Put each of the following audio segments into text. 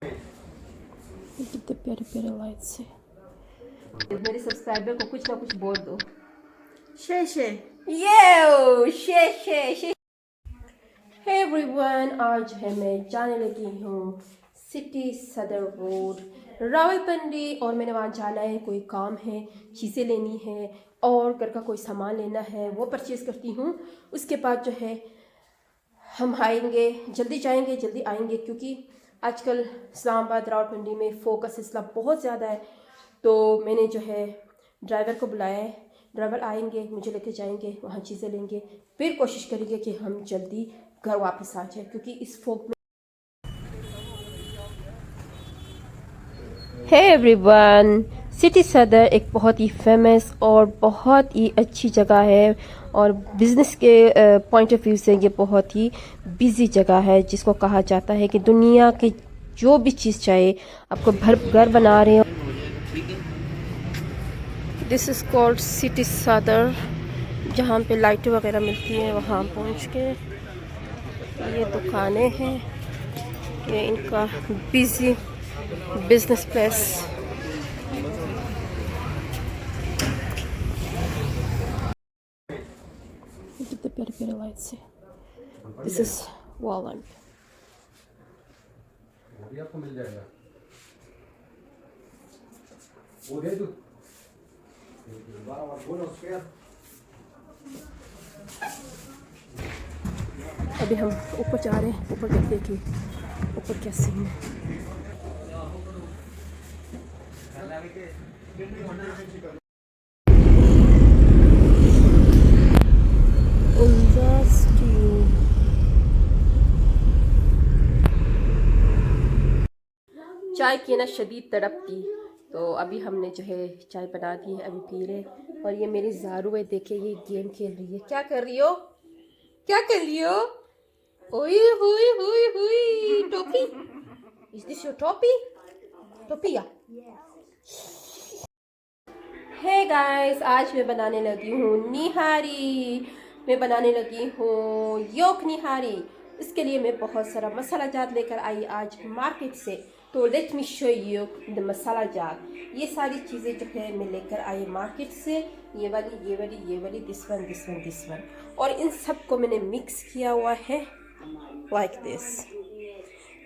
कितने प्यारे प्यारे लाइट्स है। मेरे सब्सक्राइबर को कुछ ना कुछ बोल दो। शे शे ये शे हे एवरीवन, आज है मैं जाने लगी हूँ सिटी सदर रोड रावलपिंडी और मैंने वहाँ जाना है, कोई काम है, चीज़ें लेनी है और घर का कोई सामान लेना है, वो परचेज़ करती हूँ। उसके बाद जो है हम आएंगे, जल्दी जाएंगे जल्दी आएंगे, क्योंकि आजकल इस्लामाबाद रावलपिंडी में फ़ोक का सिलसिला बहुत ज़्यादा है। तो मैंने जो है ड्राइवर को बुलाया है, ड्राइवर आएंगे, मुझे लेके जाएंगे, वहाँ चीज़ें लेंगे, फिर कोशिश करेंगे कि हम जल्दी घर वापस आ जाए, क्योंकि इस फोक में। है एवरीवन, सिटी सदर एक बहुत ही फेमस और बहुत ही अच्छी जगह है और बिज़नेस के पॉइंट ऑफ व्यू से ये बहुत ही बिजी जगह है, जिसको कहा जाता है कि दुनिया की जो भी चीज़ चाहे आपको घर बना रहे हो। दिस इज़ कॉल्ड सिटी सदर, जहाँ पे लाइटें वगैरह मिलती हैं। वहाँ पहुँच के ये दुकानें हैं, ये इनका बिजी बिजनेस प्लेस। कितने प्यारे प्यारे लाइट्स है। This is wall lamp. वो भी आपको मिल जाएगा। वो दे दो। अभी हम ऊपर जा रहे हैं, ऊपर देखते हैं कि ऊपर क्या सीन है। चाय की ना शदीद तड़प थी, तो अभी हमने जो है चाय बना दी है, अभी पी रहे। और ये मेरी ज़ारू है, देखे ये गेम खेल रही है। क्या कर रही हो, क्या कर रही हो? हुई हुई हुई हुई टोपी। इज दिस योर टोपी? टोपी या? हे गाइस, आज मैं बनाने लगी हूँ निहारी। मैं बनाने लगी हूँ योक निहारी। इसके लिए मैं बहुत सारा मसाला जात लेकर आई आज मार्केट से। तो let me show you the masala जात। ये सारी चीज़ें जो है मैं लेकर आई मार्केट से, ये वाली ये वाली ये वाली, this one this one this one, और इन सब को मैंने मिक्स किया हुआ है लाइक दिस।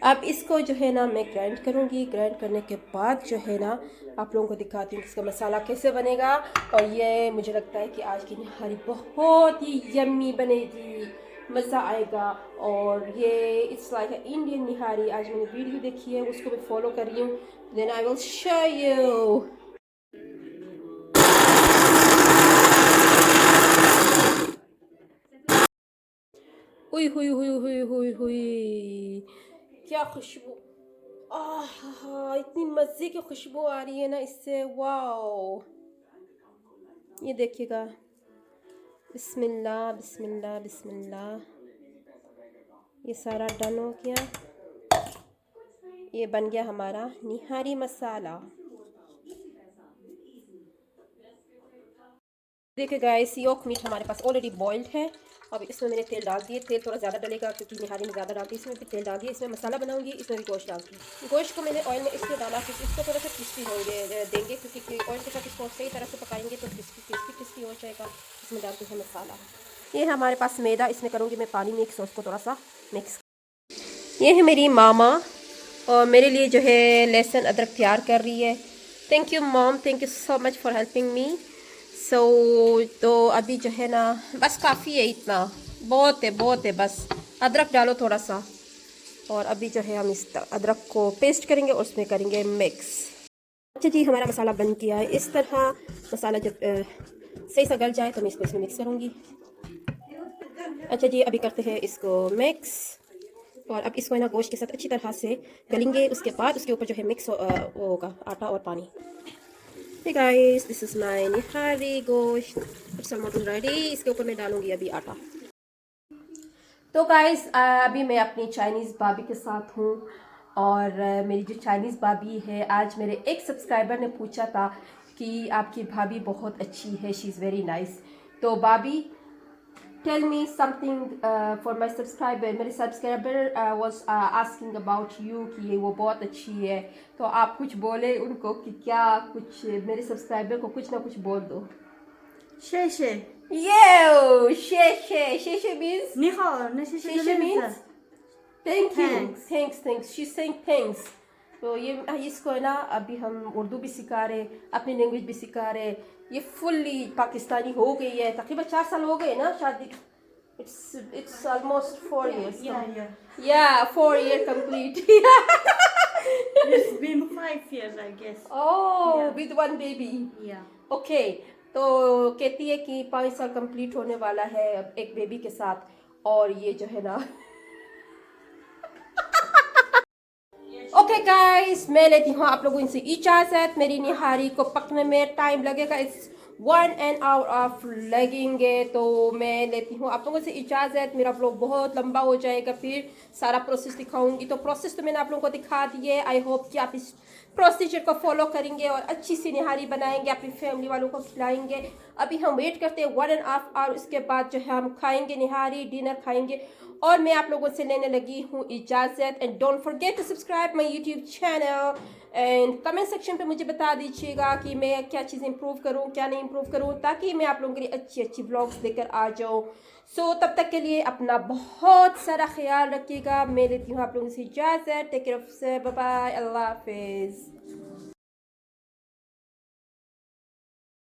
अब इसको जो है ना मैं ग्राइंड करूँगी। ग्राइंड करने के बाद जो है ना आप लोगों को दिखाती हूँ कि इसका मसाला कैसे बनेगा। और ये मुझे लगता है कि आज की निहारी बहुत ही यम्मी बनेगी, मज़ा आएगा। और ये इट्स लाइक इंडियन निहारी। आज मैंने वीडियो देखी है, उसको मैं फॉलो कर रही हूँ। Then I will show you. हुई हुई हुई हुई हुई हुई, क्या खुशबू! आह, इतनी मज़े की खुशबू आ रही है ना इससे, वाओ! ये देखिएगा, बिस्मिल्लाह बिस्मिल्लाह बिस्मिल्लाह। ये सारा डन हो गया, ये बन गया हमारा निहारी मसाला। देखिए गाइस, योक मीट हमारे पास ऑलरेडी बॉइल्ड है। अब इसमें मैंने तेल डाल दिए, तेल थोड़ा ज़्यादा डलेगा क्योंकि निहारी में ज़्यादा डालती है। इसमें भी तेल डाल दिया, इसमें मसाला बनाऊंगी, इसमें भी गोश्त डालती हूँ। गोश्त को मैंने ऑयल में इसलिए डाला क्योंकि इसको थोड़ा सा क्रिस्पी देंगे, क्योंकि ऑयल के साथ इसको सही तरह से पकाएंगे तो क्रिस्पी क्रिस्पी क्रिस्पी हो जाएगा। इसमें डालते हैं मसाला। ये है हमारे पास मैदा, इसमें करूँगी मैं पानी मिक्स और उसको थोड़ा सा मिक्स। ये है मेरी मामा और मेरे लिए जो है लहसुन अदरक तैयार कर रही है। Thank you mom, thank you so much for helping me. So तो अभी जो है ना बस काफ़ी है, इतना बहुत है बस। अदरक डालो थोड़ा सा, और अभी जो है हम इस अदरक को पेस्ट करेंगे और उसमें करेंगे मिक्स। अच्छा जी, हमारा मसाला बन गया है इस तरह। मसाला जब सही सा गल जाए तो मैं इसको इसमें मिक्स करूँगी। अच्छा जी, अभी करते हैं इसको मिक्स, और अब इसको है ना गोश्त के साथ अच्छी तरह से गलेंगे। उसके बाद उसके ऊपर जो है मिक्स वो होगा आटा और पानी। Hey guys, this is my nihari गोश्त। It's almost ready. इसके ऊपर मैं डालूंगी अभी आटा। तो गाइस, अभी मैं अपनी चाइनीज़ भाभी के साथ हूँ, और मेरी जो चाइनीज़ भाभी है, आज मेरे एक सब्सक्राइबर ने पूछा था कि आपकी भाभी बहुत अच्छी है, शी इज़ वेरी नाइस। तो भाभी, tell me something for my subscriber. मेरे subscriber was asking about you कि ये वो बहुत अच्छी है, तो आप कुछ बोले उनको कि क्या कुछ मेरे सब्सक्राइबर को कुछ ना कुछ बोल दो. 谢谢 Yo, she means 你好那谢谢的 she 意 means 思 thank you. Thanks. Thanks. She's saying thanks. तो ये इसको है ना, अभी हम उर्दू भी सिखा रहे, अपनी लैंग्वेज भी सिखा रहे. ये फुल्ली पाकिस्तानी हो गई है. तकरीबन 4 साल हो गए ना शादी. It's almost 4 years. yeah Yeah, 4 year complete. it's been 5 years I guess Oh, Yeah. with one baby. yeah Okay. तो कहती है कि 5 साल कंप्लीट होने वाला है एक बेबी के साथ. और ये जो है ना ओके गाइस, मैं लेती हूँ आप लोगों से इजाज़त. मेरी निहारी को पकने में टाइम लगेगा. इट्स 1 hour ऑफ लगेंगे. तो मैं लेती हूँ आप लोगों से इजाज़त. मेरा व्लॉग बहुत लंबा हो जाएगा, फिर सारा प्रोसेस दिखाऊंगी. तो प्रोसेस तो मैंने आप लोगों को दिखा दी है. आई होप कि आप इस प्रोसीजर को फॉलो करेंगे और अच्छी सी निहारी बनाएंगे, अपनी फैमिली वालों को खिलाएंगे. अभी हम वेट करते हैं 1.5 hour. उसके बाद जो है हम खाएंगे निहारी, डिनर खाएंगे. और मैं आप लोगों से लेने लगी हूँ इजाज़त. And don't forget to subscribe my YouTube channel. And comment section पे मुझे बता दीजिएगा कि मैं क्या चीज़ें इंप्रूव करूँ, क्या नहीं इंप्रूव करूँ, ताकि मैं आप लोगों के लिए अच्छी अच्छी व्लॉग्स लेकर आ जाऊँ. सो तब तक के लिए अपना बहुत सारा ख्याल रखिएगा. मैं लेती हूँ आप लोगों से इजाज़त. Take care of, bye bye, अल्लाह हाफिज़.